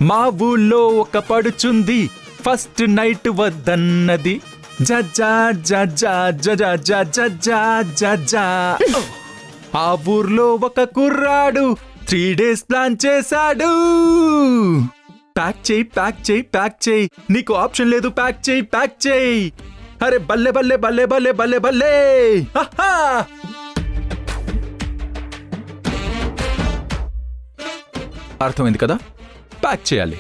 మా ఊళ్ళో ఒక పడుచుంది ఫస్ట్ నైట్ వద్దన్నది జజా జజా జజా జజా జజా. ఆ ఊర్లో ఒక కుర్రాడు 3 days ప్లాన్ చేశాడు. ప్యాక్ చేయి ప్యాక్ చేయి ప్యాక్ చేయి, నీకు ఆప్షన్ లేదు, ప్యాక్ చేయి ప్యాక్ చేయి. అరే బల్లె బల్లె బల్లె బల్లె బల్లె బల్లె. అర్థమైంది కదా, ప్యాక్ చేయాలి.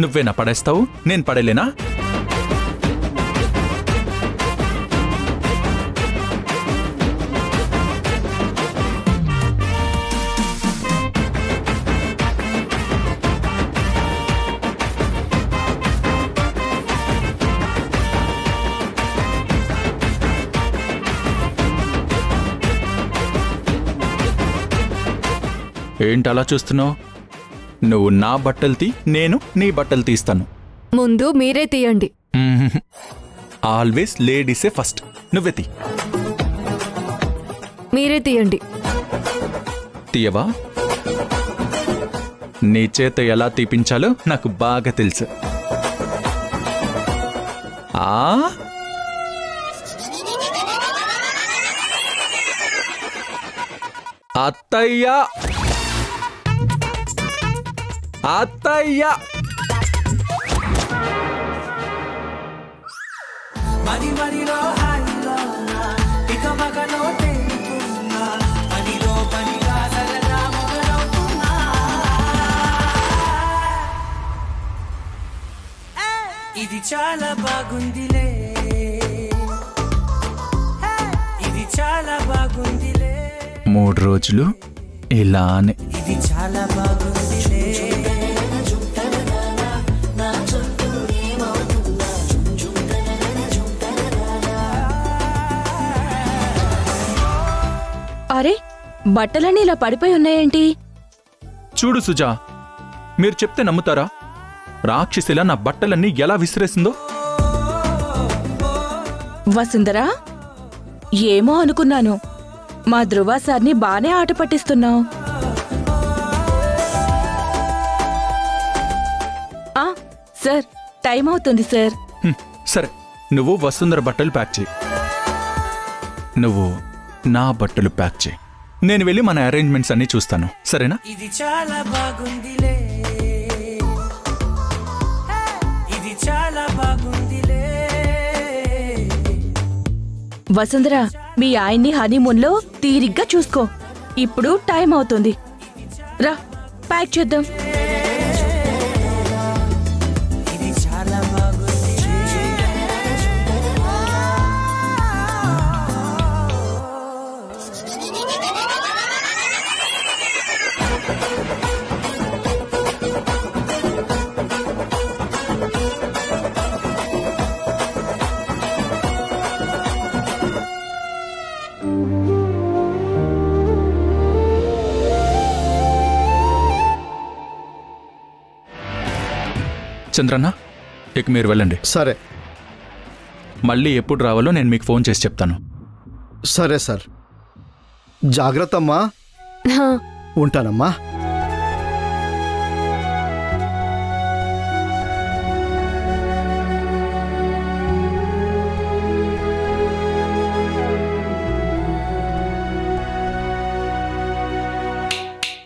నువ్వేనా పడేస్తావు, నేను పడేలేనా? ఏంటలా చూస్తున్నావు? నువ్వు నా బట్టలు తీ, నేను నీ బట్టలు తీస్తాను. ముందు మీరే తీయండి. ఆల్వేస్ లేడీసే ఫస్ట్. నువ్వే తీ. మీరే తీయండి. తీయవా? నీ చేత ఎలా తీపించాలో నాకు బాగా తెలుసు. అత్తయ్య అత్తయ్య, ఇది చాలా బాగుందిలే, ఇది చాలా బాగుందిలే. 3 రోజులు ఇలానే. ఇది చాలా బాగుందిలే. అరే, బట్టలన్నీ ఇలా పడిపోయి ఉన్నాయేంటి? చూడు సుజా, మీరు చెప్తే నమ్ముతారా? రాక్షసిలా నా బట్టలన్నీ ఎలా విసిరేసిందో. వసుంధరా, ఏమో అనుకున్నాను. మా ధృవ సార్ని బానే ఆట పట్టిస్తున్నావు. సార్, టైం అవుతుంది సార్. సరే, నువ్వు వసుంధర బట్టలు ప్యాక్ చేయి, నువ్వు నా బట్టలు ప్యాక్ చేయి. నేను వెళ్ళి మన అరేంజ్మెంట్స్ అన్ని చూస్తాను, సరేనా? ఇది చాలా బాగుందిలే, ఇది చాలా బాగుందిలే. వసుంధర, మీ ఆయన్ని హనీమూన్లో తీరిగ్గా చూసుకో. ఇప్పుడు టైం అవుతుంది. రా, ప్యాక్ చేద్దాం. చంద్రన్న, ఇక మీరు వెళ్ళండి. సరే. మళ్ళీ ఎప్పుడు రావాలో నేను మీకు ఫోన్ చేసి చెప్తాను. సరే సార్. జాగ్రత్త అమ్మా. ఉంటానమ్మా.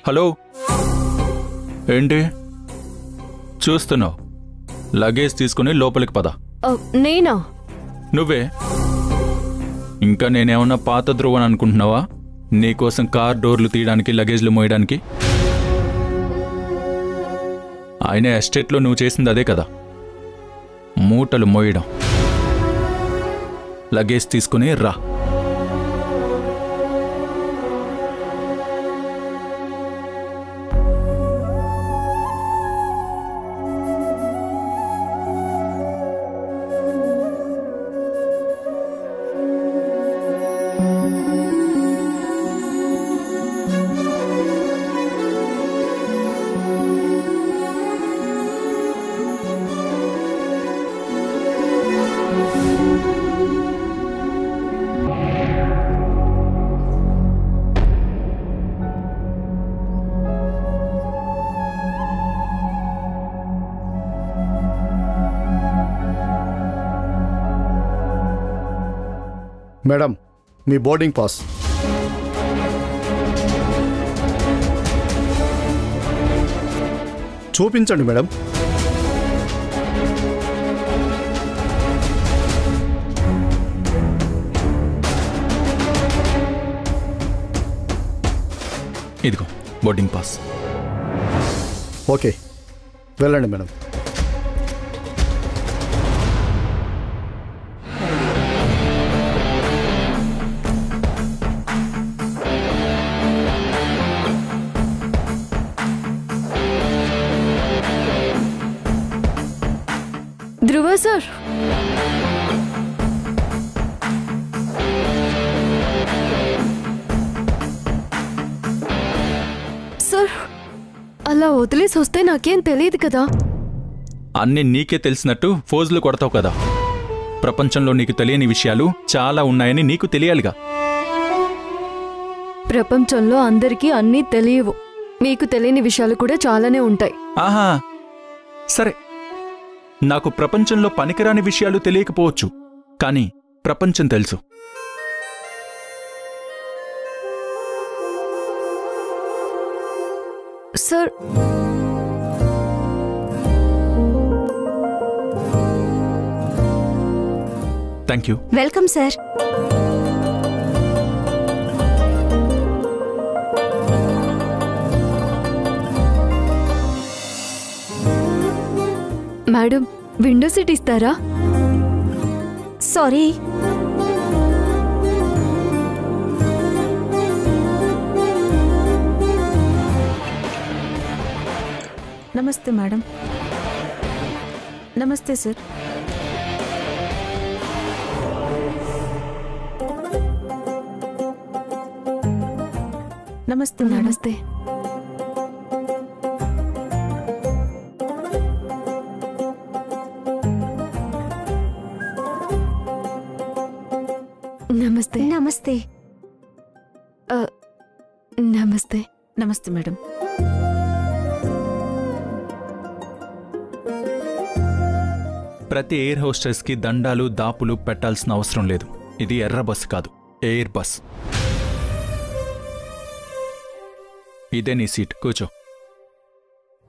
హలో, ఏంటి చూస్తున్నావు? లగేజ్ తీసుకుని లోపలికి పద. నేనా? నువ్వే. ఇంకా నేనేమన్నా పాత ధ్రువని అనుకుంటున్నావా? నీకోసం కార్ డోర్లు తీయడానికి, లగేజ్లు మోయడానికి. ఆయన ఎస్టేట్లో నువ్వు చేసింది అదే కదా, మూటలు మోయడం. లగేజ్ తీసుకుని రా. మేడం మీ బోర్డింగ్ పాస్. చూపించండి మేడం. ఇదిగో బోర్డింగ్ పాస్. ఓకే, వెళ్ళండి మేడం. ధ్రువ సార్, సార్ అలా వదిలేసి వస్తే నాకేం తెలియదు కదా. అన్నీ నీకే తెలిసినట్టు ఫోజులు కొడతావు కదా. ప్రపంచంలో నీకు తెలియని విషయాలు చాలా ఉన్నాయని నీకు తెలియాలిగా. ప్రపంచంలో అందరికీ అన్నీ తెలియవు. మీకు తెలియని విషయాలు కూడా చాలానే ఉంటాయి. ఆహా, సరే, నాకు ప్రపంచంలో పనికిరాని విషయాలు తెలియకపోవచ్చు, కానీ ప్రపంచం తెలుసు. Sir, thank you. Welcome sir. Madam window seat ఇస్తారా? సారీ. నమస్తే మేడం. నమస్తే సార్. నమస్తే మేడం. నమస్తే. నమస్తే. నమస్తే. నమస్తే. నమస్తే మేడం. ప్రతి ఎయిర్ హోస్టెస్కి దండాలు దాపులు పెట్టాల్సిన అవసరం లేదు. ఇది ఎర్ర బస్సు కాదు, ఎయిర్ బస్. ఇదే నీ సీట్, కూర్చో.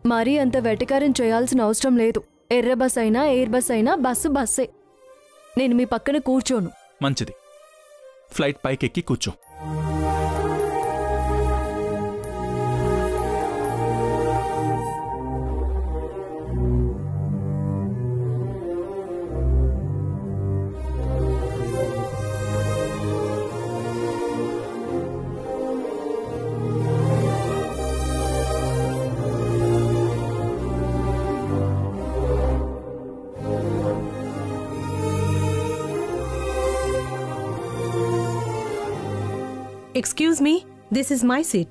మరీ అంత వెటకారం చేయాల్సిన అవసరం లేదు. ఎర్ర బస్ అయినా ఎయిర్ బస్ అయినా బస్సు బస్సే. నేను మీ పక్కన కూర్చోను. మంచిది, ఫ్లైట్ పైకెక్కి కూర్చో. Excuse me, this is my seat.